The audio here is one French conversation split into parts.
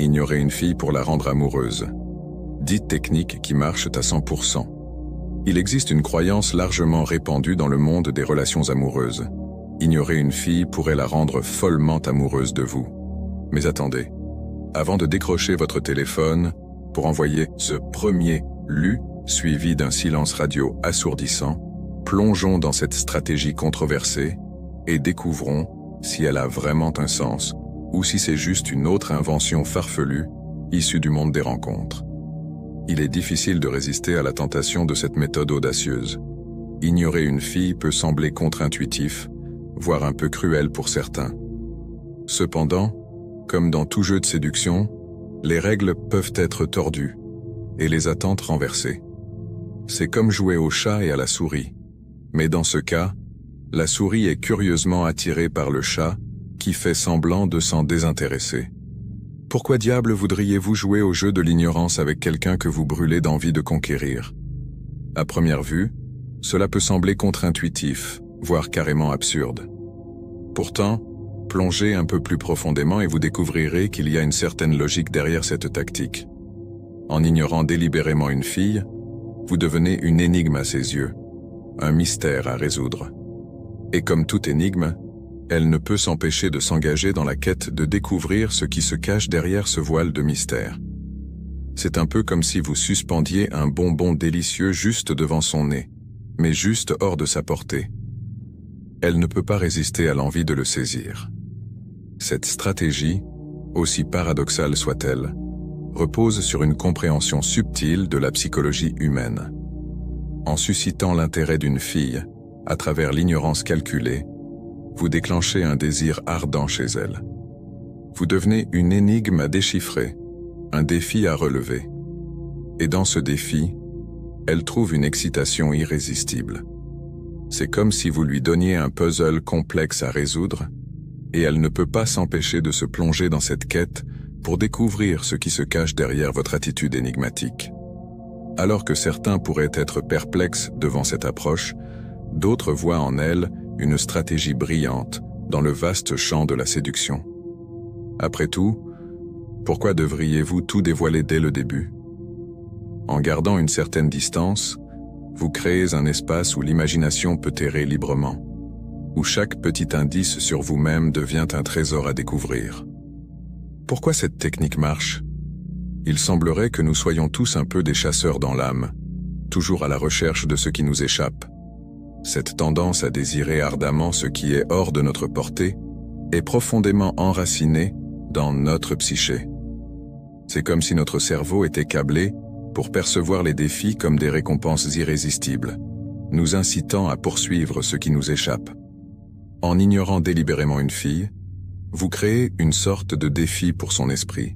Ignorer une fille pour la rendre amoureuse. 10 techniques qui marchent à 100%. Il existe une croyance largement répandue dans le monde des relations amoureuses. Ignorer une fille pourrait la rendre follement amoureuse de vous. Mais attendez, avant de décrocher votre téléphone pour envoyer ce premier « lu » suivi d'un silence radio assourdissant, plongeons dans cette stratégie controversée et découvrons si elle a vraiment un sens ou si c'est juste une autre invention farfelue issue du monde des rencontres. Il est difficile de résister à la tentation de cette méthode audacieuse. Ignorer une fille peut sembler contre-intuitif, voire un peu cruel pour certains. Cependant, comme dans tout jeu de séduction, les règles peuvent être tordues et les attentes renversées. C'est comme jouer au chat et à la souris. Mais dans ce cas, la souris est curieusement attirée par le chat qui fait semblant de s'en désintéresser. Pourquoi diable voudriez-vous jouer au jeu de l'ignorance avec quelqu'un que vous brûlez d'envie de conquérir? À première vue, cela peut sembler contre-intuitif, voire carrément absurde. Pourtant, plongez un peu plus profondément et vous découvrirez qu'il y a une certaine logique derrière cette tactique. En ignorant délibérément une fille, vous devenez une énigme à ses yeux, un mystère à résoudre. Et comme toute énigme, elle ne peut s'empêcher de s'engager dans la quête de découvrir ce qui se cache derrière ce voile de mystère. C'est un peu comme si vous suspendiez un bonbon délicieux juste devant son nez, mais juste hors de sa portée. Elle ne peut pas résister à l'envie de le saisir. Cette stratégie, aussi paradoxale soit-elle, repose sur une compréhension subtile de la psychologie humaine. En suscitant l'intérêt d'une fille, à travers l'ignorance calculée, vous déclenchez un désir ardent chez elle. Vous devenez une énigme à déchiffrer, un défi à relever. Et dans ce défi, elle trouve une excitation irrésistible. C'est comme si vous lui donniez un puzzle complexe à résoudre, et elle ne peut pas s'empêcher de se plonger dans cette quête pour découvrir ce qui se cache derrière votre attitude énigmatique. Alors que certains pourraient être perplexes devant cette approche, d'autres voient en elle une stratégie brillante dans le vaste champ de la séduction. Après tout, pourquoi devriez-vous tout dévoiler dès le début? En gardant une certaine distance, vous créez un espace où l'imagination peut errer librement, où chaque petit indice sur vous-même devient un trésor à découvrir. Pourquoi cette technique marche? Il semblerait que nous soyons tous un peu des chasseurs dans l'âme, toujours à la recherche de ce qui nous échappe. Cette tendance à désirer ardemment ce qui est hors de notre portée est profondément enracinée dans notre psyché. C'est comme si notre cerveau était câblé pour percevoir les défis comme des récompenses irrésistibles, nous incitant à poursuivre ce qui nous échappe. En ignorant délibérément une fille, vous créez une sorte de défi pour son esprit.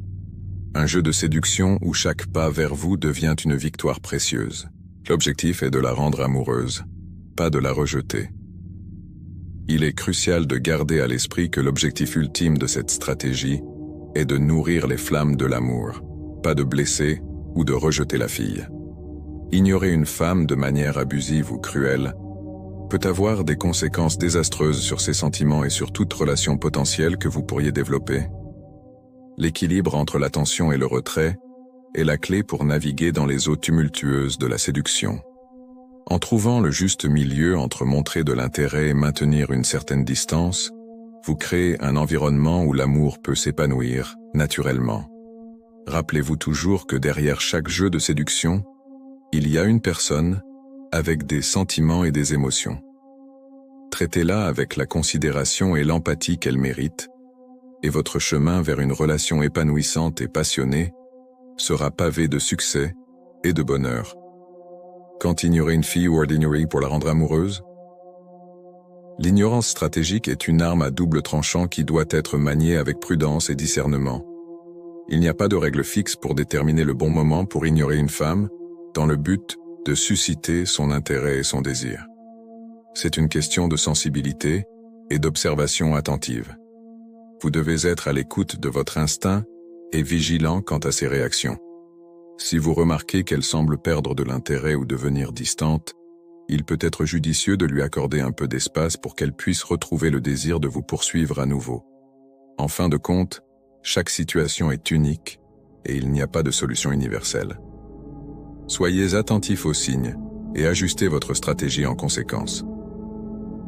Un jeu de séduction où chaque pas vers vous devient une victoire précieuse. L'objectif est de la rendre amoureuse, pas de la rejeter. Il est crucial de garder à l'esprit que l'objectif ultime de cette stratégie est de nourrir les flammes de l'amour, pas de blesser ou de rejeter la fille. Ignorer une femme de manière abusive ou cruelle peut avoir des conséquences désastreuses sur ses sentiments et sur toute relation potentielle que vous pourriez développer. L'équilibre entre l'attention et le retrait est la clé pour naviguer dans les eaux tumultueuses de la séduction. En trouvant le juste milieu entre montrer de l'intérêt et maintenir une certaine distance, vous créez un environnement où l'amour peut s'épanouir naturellement. Rappelez-vous toujours que derrière chaque jeu de séduction, il y a une personne avec des sentiments et des émotions. Traitez-la avec la considération et l'empathie qu'elle mérite, et votre chemin vers une relation épanouissante et passionnée sera pavé de succès et de bonheur. Quand ignorer une fille ou ordinary pour la rendre amoureuse? L'ignorance stratégique est une arme à double tranchant qui doit être maniée avec prudence et discernement. Il n'y a pas de règle fixe pour déterminer le bon moment pour ignorer une femme, dans le but de susciter son intérêt et son désir. C'est une question de sensibilité et d'observation attentive. Vous devez être à l'écoute de votre instinct et vigilant quant à ses réactions. Si vous remarquez qu'elle semble perdre de l'intérêt ou devenir distante, il peut être judicieux de lui accorder un peu d'espace pour qu'elle puisse retrouver le désir de vous poursuivre à nouveau. En fin de compte, Chaque situation est unique et il n'y a pas de solution universelle. Soyez attentif aux signes et ajustez votre stratégie en conséquence.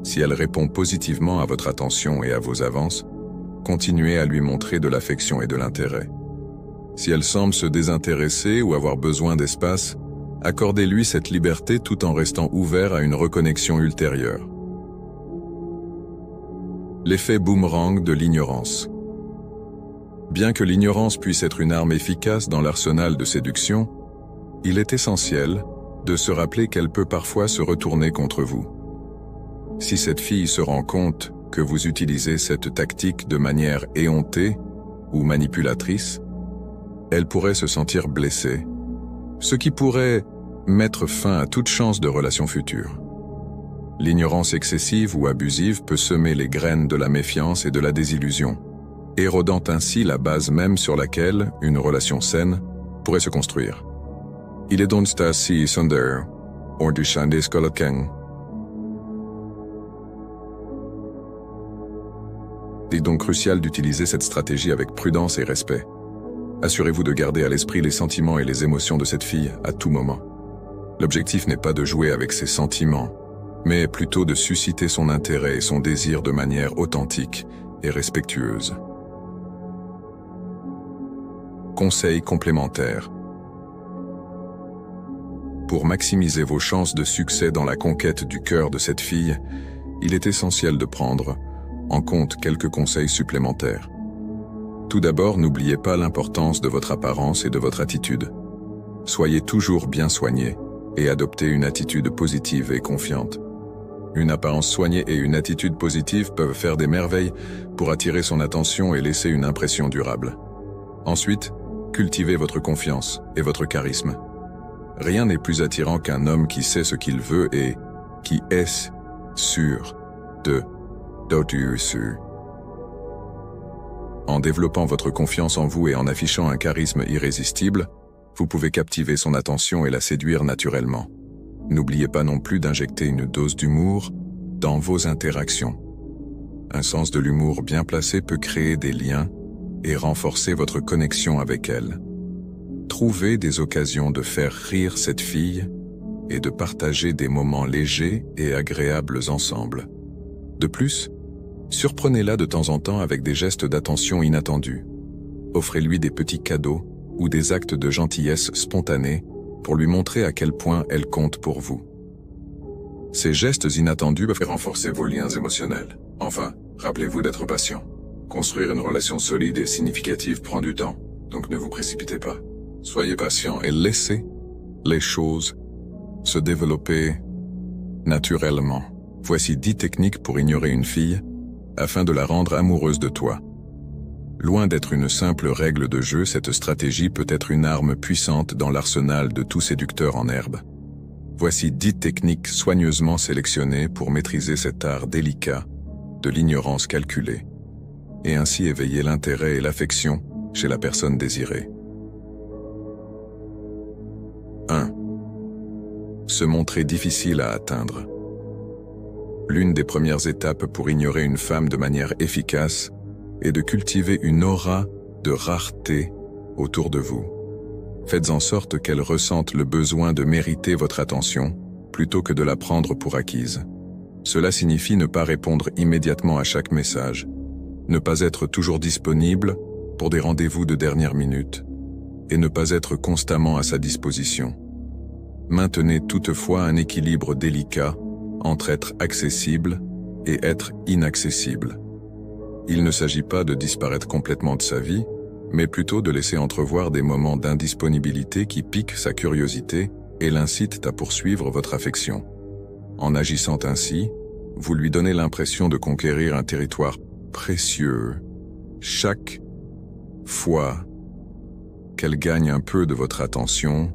Si elle répond positivement à votre attention et à vos avances, continuez à lui montrer de l'affection et de l'intérêt. Si elle semble se désintéresser ou avoir besoin d'espace, accordez-lui cette liberté tout en restant ouvert à une reconnexion ultérieure. L'effet boomerang de l'ignorance. Bien que l'ignorance puisse être une arme efficace dans l'arsenal de séduction, il est essentiel de se rappeler qu'elle peut parfois se retourner contre vous. Si cette fille se rend compte que vous utilisez cette tactique de manière éhontée ou manipulatrice, elle pourrait se sentir blessée, ce qui pourrait mettre fin à toute chance de relation future. L'ignorance excessive ou abusive peut semer les graines de la méfiance et de la désillusion, érodant ainsi la base même sur laquelle une relation saine pourrait se construire. Il est donc si sonder, or du chandes kolokeng. Il est donc crucial d'utiliser cette stratégie avec prudence et respect. Assurez-vous de garder à l'esprit les sentiments et les émotions de cette fille à tout moment. L'objectif n'est pas de jouer avec ses sentiments, mais plutôt de susciter son intérêt et son désir de manière authentique et respectueuse. Conseils complémentaires. Pour maximiser vos chances de succès dans la conquête du cœur de cette fille, il est essentiel de prendre en compte quelques conseils supplémentaires. Tout d'abord, n'oubliez pas l'importance de votre apparence et de votre attitude. Soyez toujours bien soigné et adoptez une attitude positive et confiante. Une apparence soignée et une attitude positive peuvent faire des merveilles pour attirer son attention et laisser une impression durable. Ensuite, cultivez votre confiance et votre charisme. Rien n'est plus attirant qu'un homme qui sait ce qu'il veut et qui est sûr de sûr. En développant votre confiance en vous et en affichant un charisme irrésistible, vous pouvez captiver son attention et la séduire naturellement. N'oubliez pas non plus d'injecter une dose d'humour dans vos interactions. Un sens de l'humour bien placé peut créer des liens et renforcer votre connexion avec elle. Trouvez des occasions de faire rire cette fille et de partager des moments légers et agréables ensemble. De plus, surprenez-la de temps en temps avec des gestes d'attention inattendus. Offrez-lui des petits cadeaux ou des actes de gentillesse spontanés pour lui montrer à quel point elle compte pour vous. Ces gestes inattendus peuvent renforcer vos liens émotionnels. Enfin, rappelez-vous d'être patient. Construire une relation solide et significative prend du temps, donc ne vous précipitez pas. Soyez patient et laissez les choses se développer naturellement. Voici 10 techniques pour ignorer une fille afin de la rendre amoureuse de toi. Loin d'être une simple règle de jeu, cette stratégie peut être une arme puissante dans l'arsenal de tout séducteur en herbe. Voici 10 techniques soigneusement sélectionnées pour maîtriser cet art délicat de l'ignorance calculée, et ainsi éveiller l'intérêt et l'affection chez la personne désirée. 1. Se montrer difficile à atteindre. L'une des premières étapes pour ignorer une femme de manière efficace est de cultiver une aura de rareté autour de vous. Faites en sorte qu'elle ressente le besoin de mériter votre attention plutôt que de la prendre pour acquise. Cela signifie ne pas répondre immédiatement à chaque message, ne pas être toujours disponible pour des rendez-vous de dernière minute et ne pas être constamment à sa disposition. Maintenez toutefois un équilibre délicat entre être accessible et être inaccessible. Il ne s'agit pas de disparaître complètement de sa vie, mais plutôt de laisser entrevoir des moments d'indisponibilité qui piquent sa curiosité et l'incitent à poursuivre votre affection. En agissant ainsi, vous lui donnez l'impression de conquérir un territoire précieux chaque fois qu'elle gagne un peu de votre attention,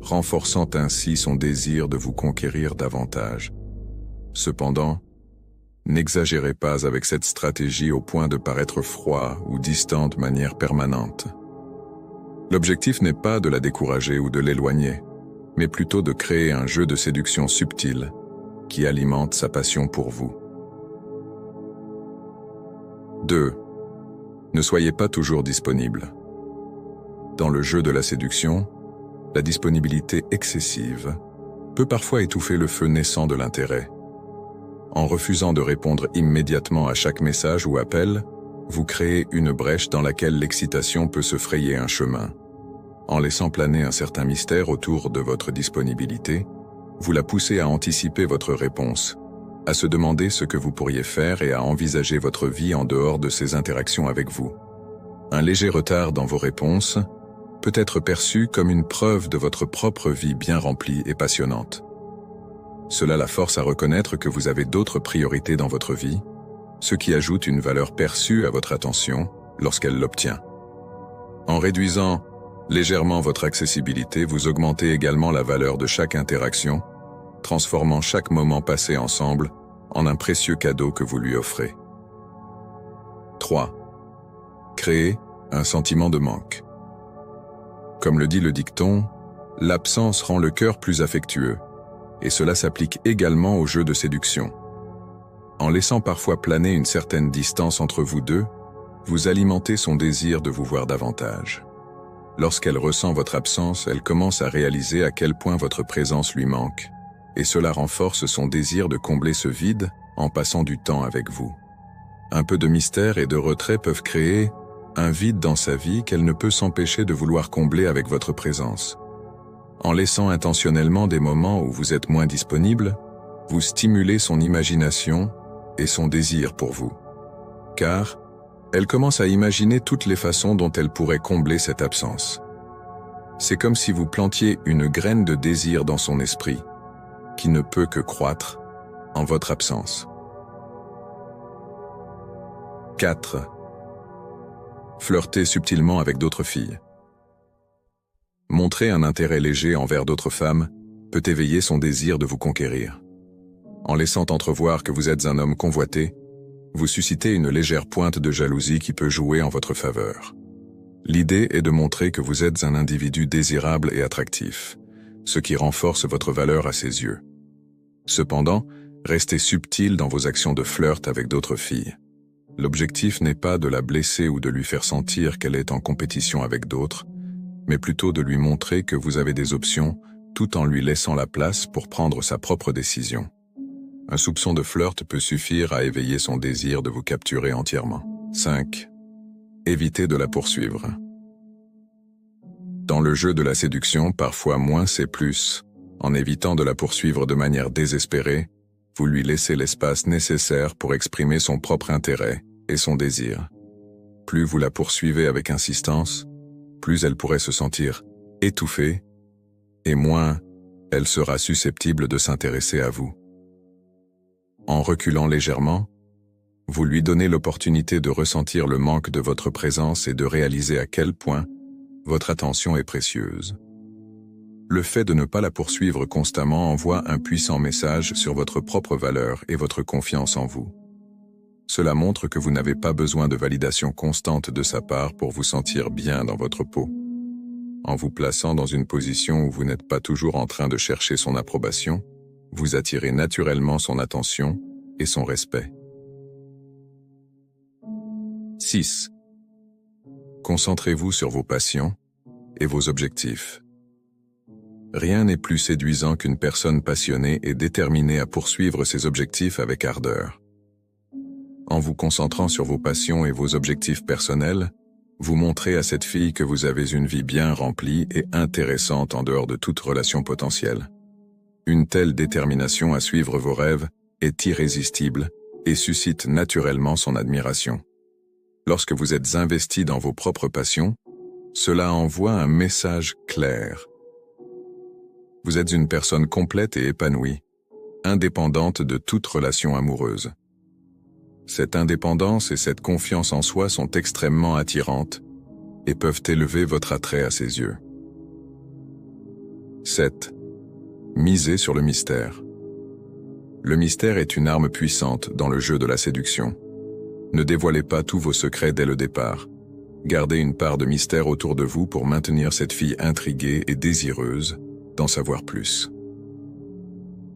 renforçant ainsi son désir de vous conquérir davantage. Cependant, n'exagérez pas avec cette stratégie au point de paraître froid ou distant de manière permanente. L'objectif n'est pas de la décourager ou de l'éloigner, mais plutôt de créer un jeu de séduction subtil qui alimente sa passion pour vous. 2. Ne soyez pas toujours disponible. Dans le jeu de la séduction, la disponibilité excessive peut parfois étouffer le feu naissant de l'intérêt. En refusant de répondre immédiatement à chaque message ou appel, vous créez une brèche dans laquelle l'excitation peut se frayer un chemin. En laissant planer un certain mystère autour de votre disponibilité, vous la poussez à anticiper votre réponse, à se demander ce que vous pourriez faire et à envisager votre vie en dehors de ces interactions avec vous. Un léger retard dans vos réponses peut être perçu comme une preuve de votre propre vie bien remplie et passionnante. Cela la force à reconnaître que vous avez d'autres priorités dans votre vie, ce qui ajoute une valeur perçue à votre attention lorsqu'elle l'obtient. En réduisant légèrement votre accessibilité, vous augmentez également la valeur de chaque interaction, transformant chaque moment passé ensemble en un précieux cadeau que vous lui offrez. 3. Créer un sentiment de manque. Comme le dit le dicton, l'absence rend le cœur plus affectueux, et cela s'applique également au jeu de séduction. En laissant parfois planer une certaine distance entre vous deux, vous alimentez son désir de vous voir davantage. Lorsqu'elle ressent votre absence, elle commence à réaliser à quel point votre présence lui manque, et cela renforce son désir de combler ce vide en passant du temps avec vous. Un peu de mystère et de retrait peuvent créer un vide dans sa vie qu'elle ne peut s'empêcher de vouloir combler avec votre présence. En laissant intentionnellement des moments où vous êtes moins disponible, vous stimulez son imagination et son désir pour vous. Car elle commence à imaginer toutes les façons dont elle pourrait combler cette absence. C'est comme si vous plantiez une graine de désir dans son esprit, qui ne peut que croître en votre absence. 4. Flirter subtilement avec d'autres filles. Montrer un intérêt léger envers d'autres femmes peut éveiller son désir de vous conquérir. En laissant entrevoir que vous êtes un homme convoité, vous suscitez une légère pointe de jalousie qui peut jouer en votre faveur. L'idée est de montrer que vous êtes un individu désirable et attractif, ce qui renforce votre valeur à ses yeux. Cependant, restez subtil dans vos actions de flirt avec d'autres filles. L'objectif n'est pas de la blesser ou de lui faire sentir qu'elle est en compétition avec d'autres, mais plutôt de lui montrer que vous avez des options tout en lui laissant la place pour prendre sa propre décision. Un soupçon de flirt peut suffire à éveiller son désir de vous capturer entièrement. 5. Évitez de la poursuivre. Dans le jeu de la séduction, parfois moins c'est plus. En évitant de la poursuivre de manière désespérée, vous lui laissez l'espace nécessaire pour exprimer son propre intérêt et son désir. Plus vous la poursuivez avec insistance, plus elle pourrait se sentir étouffée, et moins elle sera susceptible de s'intéresser à vous. En reculant légèrement, vous lui donnez l'opportunité de ressentir le manque de votre présence et de réaliser à quel point votre attention est précieuse. Le fait de ne pas la poursuivre constamment envoie un puissant message sur votre propre valeur et votre confiance en vous. Cela montre que vous n'avez pas besoin de validation constante de sa part pour vous sentir bien dans votre peau. En vous plaçant dans une position où vous n'êtes pas toujours en train de chercher son approbation, vous attirez naturellement son attention et son respect. 6. Concentrez-vous sur vos passions et vos objectifs. Rien n'est plus séduisant qu'une personne passionnée et déterminée à poursuivre ses objectifs avec ardeur. En vous concentrant sur vos passions et vos objectifs personnels, vous montrez à cette fille que vous avez une vie bien remplie et intéressante en dehors de toute relation potentielle. Une telle détermination à suivre vos rêves est irrésistible et suscite naturellement son admiration. Lorsque vous êtes investi dans vos propres passions, cela envoie un message clair. Vous êtes une personne complète et épanouie, indépendante de toute relation amoureuse. Cette indépendance et cette confiance en soi sont extrêmement attirantes et peuvent élever votre attrait à ses yeux. 7. Misez sur le mystère. Le mystère est une arme puissante dans le jeu de la séduction. Ne dévoilez pas tous vos secrets dès le départ. Gardez une part de mystère autour de vous pour maintenir cette fille intriguée et désireuse d'en savoir plus.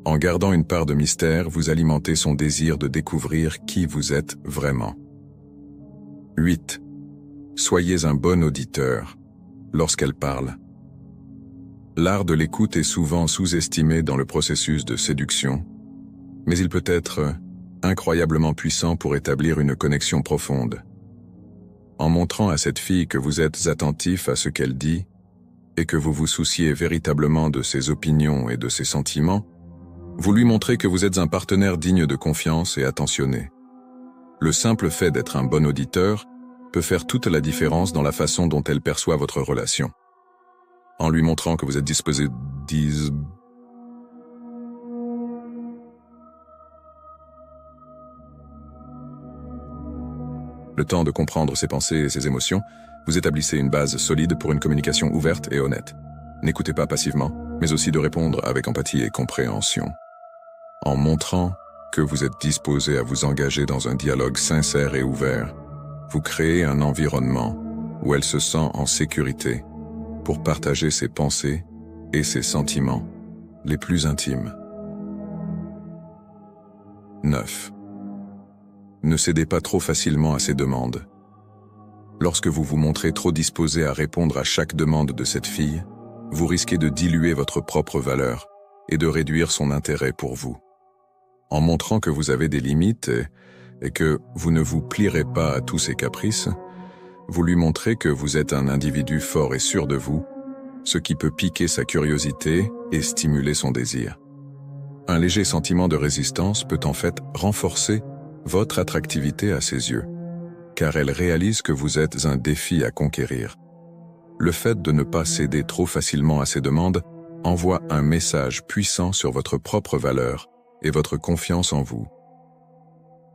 En gardant une part de mystère, vous alimentez son désir de découvrir qui vous êtes vraiment. 8. Soyez un bon auditeur lorsqu'elle parle. L'art de l'écoute est souvent sous-estimé dans le processus de séduction, mais il peut être incroyablement puissant pour établir une connexion profonde. En montrant à cette fille que vous êtes attentif à ce qu'elle dit et que vous vous souciez véritablement de ses opinions et de ses sentiments, vous lui montrez que vous êtes un partenaire digne de confiance et attentionné. Le simple fait d'être un bon auditeur peut faire toute la différence dans la façon dont elle perçoit votre relation. En lui montrant que vous êtes disposé le temps de comprendre ses pensées et ses émotions, vous établissez une base solide pour une communication ouverte et honnête. N'écoutez pas passivement, mais aussi de répondre avec empathie et compréhension. En montrant que vous êtes disposé à vous engager dans un dialogue sincère et ouvert, vous créez un environnement où elle se sent en sécurité pour partager ses pensées et ses sentiments les plus intimes. 9. Ne cédez pas trop facilement à ses demandes. Lorsque vous vous montrez trop disposé à répondre à chaque demande de cette fille, vous risquez de diluer votre propre valeur et de réduire son intérêt pour vous. En montrant que vous avez des limites et que vous ne vous plierez pas à tous ses caprices, vous lui montrez que vous êtes un individu fort et sûr de vous, ce qui peut piquer sa curiosité et stimuler son désir. Un léger sentiment de résistance peut en fait renforcer votre attractivité à ses yeux, car elle réalise que vous êtes un défi à conquérir. Le fait de ne pas céder trop facilement à ses demandes envoie un message puissant sur votre propre valeur et votre confiance en vous.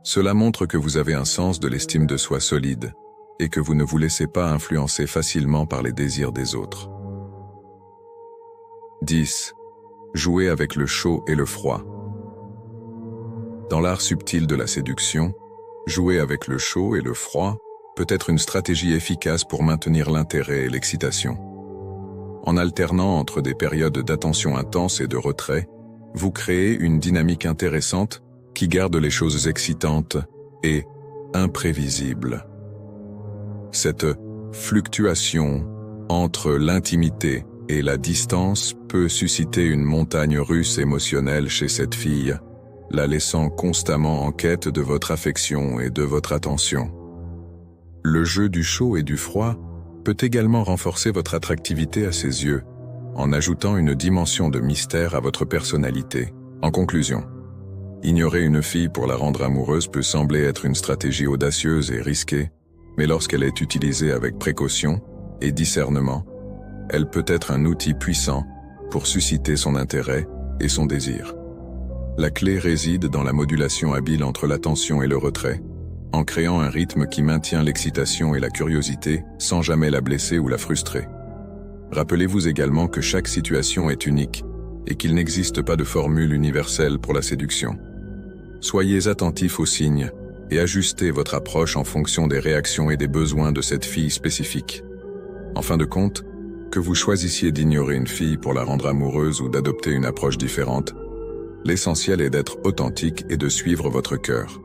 Cela montre que vous avez un sens de l'estime de soi solide et que vous ne vous laissez pas influencer facilement par les désirs des autres. 10. Jouez avec le chaud et le froid. Dans l'art subtil de la séduction, jouer avec le chaud et le froid peut être une stratégie efficace pour maintenir l'intérêt et l'excitation. En alternant entre des périodes d'attention intense et de retrait, vous créez une dynamique intéressante qui garde les choses excitantes et imprévisibles. Cette fluctuation entre l'intimité et la distance peut susciter une montagne russe émotionnelle chez cette fille, la laissant constamment en quête de votre affection et de votre attention. Le jeu du chaud et du froid peut également renforcer votre attractivité à ses yeux, en ajoutant une dimension de mystère à votre personnalité. En conclusion, ignorer une fille pour la rendre amoureuse peut sembler être une stratégie audacieuse et risquée, mais lorsqu'elle est utilisée avec précaution et discernement, elle peut être un outil puissant pour susciter son intérêt et son désir. La clé réside dans la modulation habile entre l'attention et le retrait, en créant un rythme qui maintient l'excitation et la curiosité sans jamais la blesser ou la frustrer. Rappelez-vous également que chaque situation est unique et qu'il n'existe pas de formule universelle pour la séduction. Soyez attentifs aux signes et ajustez votre approche en fonction des réactions et des besoins de cette fille spécifique. En fin de compte, que vous choisissiez d'ignorer une fille pour la rendre amoureuse ou d'adopter une approche différente, l'essentiel est d'être authentique et de suivre votre cœur.